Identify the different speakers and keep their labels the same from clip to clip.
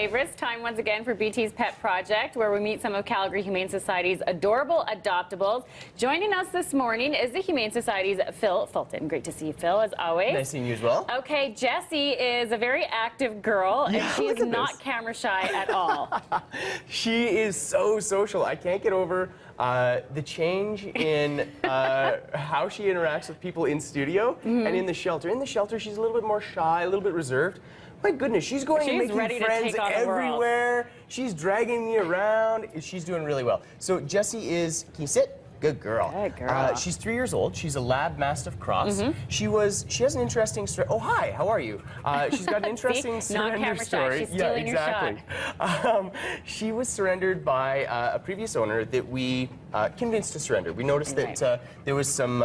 Speaker 1: favorites. Time once again for BT's Pet Project, where we meet some of Calgary Humane Society's Adorable Adoptables. Joining us this morning is the Humane Society's Phil Fulton. Great to see you, Phil, as always.
Speaker 2: Nice seeing you as well.
Speaker 1: Okay, Jessie is a very active girl, and she is not camera shy at all.
Speaker 2: She is so social. I can't get over the change in how she interacts with people in studio and in the shelter. In the shelter, she's a little bit more shy, a little bit reserved. My goodness, she's going and making friends everywhere. She's dragging me around. She's doing really well. So Jessie is, can you sit? Good girl.
Speaker 1: Good girl.
Speaker 2: She's 3 years old. She's a lab mastiff cross. She has an interesting story. Oh, hi, how are you? She's got an interesting surrender story.
Speaker 1: She's stealing your shot.
Speaker 2: She was surrendered by a previous owner that we convinced to surrender. We noticed that there was some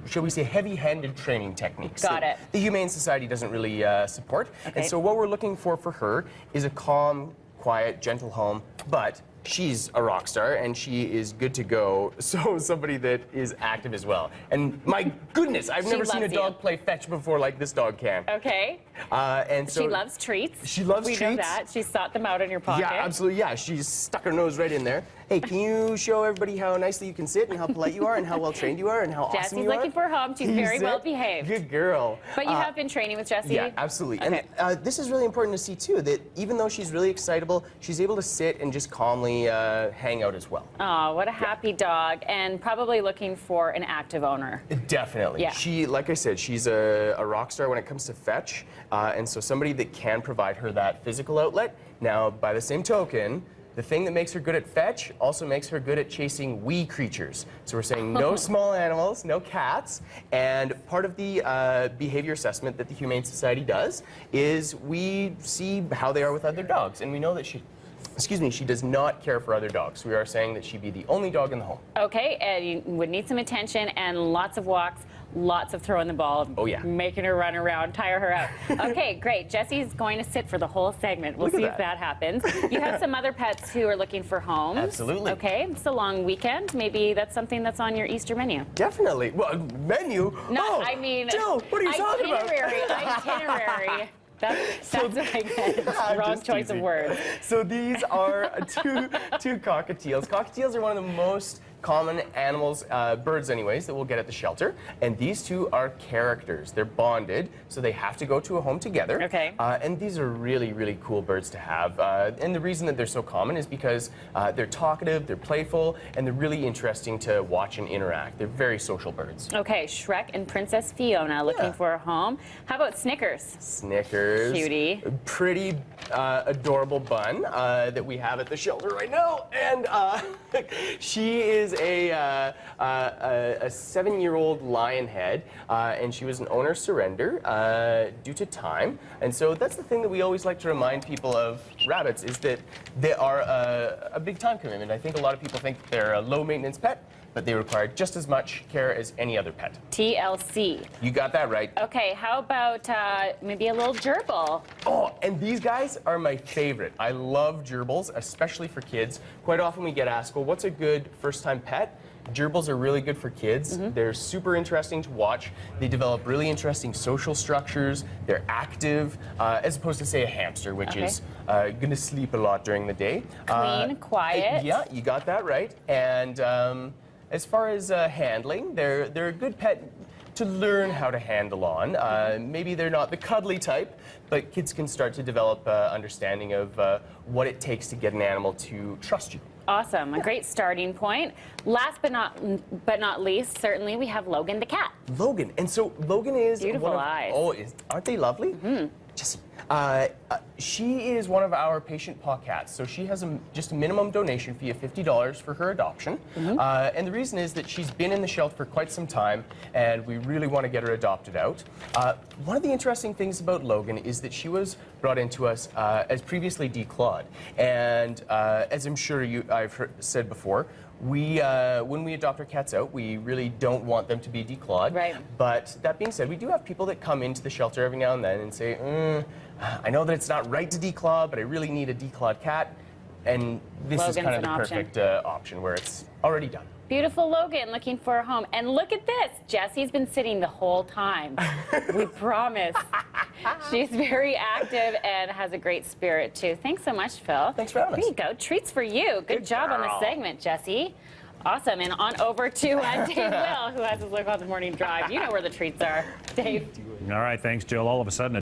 Speaker 2: shall we say, heavy-handed training techniques.
Speaker 1: Got it.
Speaker 2: The Humane Society doesn't really support. Okay. And so what we're looking for her is a calm, quiet, gentle home, but she's a rock star and she is good to go. So somebody that is active as well. And my goodness, I've never seen a dog play fetch before like this dog can.
Speaker 1: Okay.
Speaker 2: And so
Speaker 1: she loves treats.
Speaker 2: She loves treats.
Speaker 1: We know that. She sought them out in your pocket.
Speaker 2: Yeah, absolutely. Yeah, she's stuck her nose right in there. Hey, can you show everybody how nicely you can sit and how polite you are and how well trained you are and how awesome you are?
Speaker 1: Jessie's looking for a home. She's very well behaved.
Speaker 2: Good girl.
Speaker 1: But you have been training with Jessie?
Speaker 2: Yeah, absolutely.
Speaker 1: Okay.
Speaker 2: And this is really important to see too, that even though she's really excitable, she's able to sit and just calmly hang out as well.
Speaker 1: Oh, what a happy dog, and probably looking for an active owner.
Speaker 2: Definitely.
Speaker 1: Yeah.
Speaker 2: She, like I said, she's a rock star when it comes to fetch, and so somebody that can provide her that physical outlet. Now, by the same token, the thing that makes her good at fetch also makes her good at chasing wee creatures. So we're saying no small animals, no cats, and part of the behavior assessment that the Humane Society does is we see how they are with other dogs, and we know that she does not care for other dogs. We are saying that she be the only dog in the home.
Speaker 1: Okay, and you would need some attention and lots of walks, lots of throwing the ball, making her run around, tire her out. Okay, great. Jessie's going to sit for the whole segment. We'll see if that happens. You have some other pets who are looking for homes.
Speaker 2: Absolutely.
Speaker 1: Okay, it's a long weekend. Maybe that's something that's on your Easter menu.
Speaker 2: Definitely. Well, menu?
Speaker 1: No, I mean,
Speaker 2: Jill, what are you talking about?
Speaker 1: Itinerary. That's what I meant. Wrong choice of words.
Speaker 2: So these are two cockatiels. Cockatiels are one of the most common animals, birds anyways, that we'll get at the shelter. And these two are characters. They're bonded, so they have to go to a home together.
Speaker 1: Okay.
Speaker 2: And these are really, really cool birds to have. And the reason that they're so common is because they're talkative, they're playful, and they're really interesting to watch and interact. They're very social birds.
Speaker 1: Okay, Shrek and Princess Fiona looking for a home. How about Snickers?
Speaker 2: Snickers.
Speaker 1: Cutie.
Speaker 2: Pretty adorable bun that we have at the shelter right now. And she is a 7-year-old lion head, and she was an owner surrender due to time. And so that's the thing that we always like to remind people of rabbits, is that they are a big time commitment. I think a lot of people think they're a low-maintenance pet, but they require just as much care as any other pet.
Speaker 1: TLC.
Speaker 2: You got that right.
Speaker 1: Okay, how about maybe a little gerbil?
Speaker 2: Oh, and these guys are my favorite. I love gerbils, especially for kids. Quite often we get asked, well, what's a good first-time pet? Gerbils are really good for kids. They're super interesting to watch. They develop really interesting social structures. They're active, as opposed to, say, a hamster, which is going to sleep a lot during the day.
Speaker 1: Clean, quiet.
Speaker 2: Yeah, you got that right. And as far as handling, they're a good pet to learn how to handle on. Maybe they're not the cuddly type, but kids can start to develop understanding of what it takes to get an animal to trust you.
Speaker 1: Awesome, a great starting point. Last but not least, certainly we have Logan the cat.
Speaker 2: Logan, and so Logan is
Speaker 1: beautiful eyes.
Speaker 2: Oh, aren't they lovely? Jessie. She is one of our patient paw cats, so she has just a minimum donation fee of $50 for her adoption. And the reason is that she's been in the shelter for quite some time, and we really want to get her adopted out. One of the interesting things about Logan is that she was brought into us as previously declawed. And as I'm sure I've said before, when we adopt our cats out, we really don't want them to be declawed.
Speaker 1: Right.
Speaker 2: But that being said, we do have people that come into the shelter every now and then and say, I know that it's not right to declaw, but I really need a declawed cat. And this is kind of the perfect option where it's already done.
Speaker 1: Beautiful Logan looking for a home. And look at this. Jessie's been sitting the whole time. We promise. She's very active and has a great spirit, too. Thanks so much, Phil.
Speaker 2: Thanks for having us.
Speaker 1: Here you go. Treats for you. Good job on the segment, Jesse. Awesome. And on over to Dave Will, who has his look on the morning drive. You know where the treats are. Dave.
Speaker 3: All right, thanks, Jill. All of a sudden,